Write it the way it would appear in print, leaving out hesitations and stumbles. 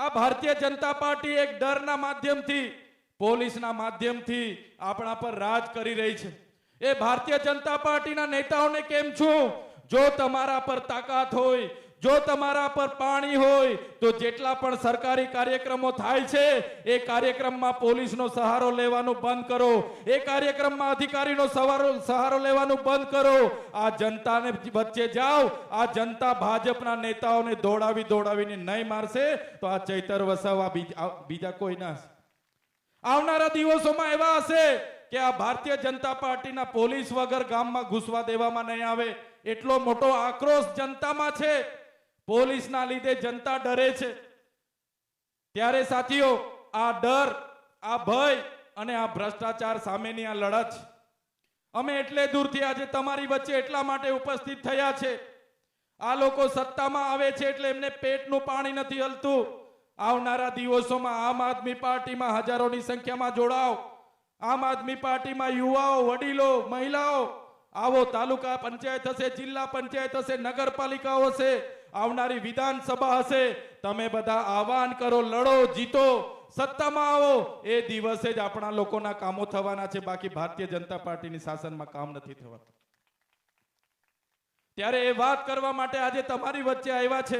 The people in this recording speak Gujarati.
આ ભારતીય જનતા પાર્ટી એક ડરના માધ્યમથી, પોલીસના માધ્યમથી આપણા પર રાજ કરી રહી છે. એ ભારતીય જનતા પાર્ટીના નેતાઓને કેમ છું, જો તમારા પર તાકાત હોય, જો તમારા પર પાણી હોય, તો જેટલા પણ સરકારી કાર્યક્રમો થાય છે એ કાર્યક્રમમાં પોલીસનો સહારો લેવાનું બંધ કરો, એ કાર્યક્રમમાં અધિકારીનો સહારો લેવાનું બંધ કરો. આ જનતાને વચ્ચે જાઓ. આ જનતા ભાજપના નેતાઓને દોડાવીને નહીં મારશે તો આ ચૈતર વસાવા બીજા કોઈ ના. આવનારા દિવસોમાં એવા હશે કે આ ભારતીય જનતા પાર્ટીના પોલીસ વગર ગામમાં ઘૂસવા દેવામાં નહીં આવે. એટલો મોટો આક્રોશ જનતામાં છે. પોલીસના લીધે જનતા ડરે છે. ત્યારે સાથીઓ, આ ડર, આ ભય અને આ ભ્રષ્ટાચાર સામેની આ લડત અમે એટલે દૂરથી આજે તમારી વચ્ચે એટલા માટે ઉપસ્થિત થયા છે. આ લોકો સત્તામાં આવે છે એટલે એમને પેટનું પાણી નથી હલતું. આવનારા દિવસોમાં આમ આદમી પાર્ટીમાં હજારોની સંખ્યામાં જોડાઓ. આમ આદમી પાર્ટીમાં યુવાઓ, વડીલો, મહિલાઓ આવો. તાલુકા પંચાયત હશે, જિલ્લા પંચાયત હશે, નગરપાલિકાઓ હશે, આવનારી વિધાનસભા હશે. તમે બધા આહવાન કરો, લડો, જીતો, સત્તામાં આવો. એ દિવસે જ આપણા લોકોના કામો થવાના છે. બાકી ભારતીય જનતા પાર્ટીની શાસનમાં કામ નથી થવાતું. ત્યારે એ વાત કરવા માટે આજે તમારી વચ્ચે આવ્યા છે.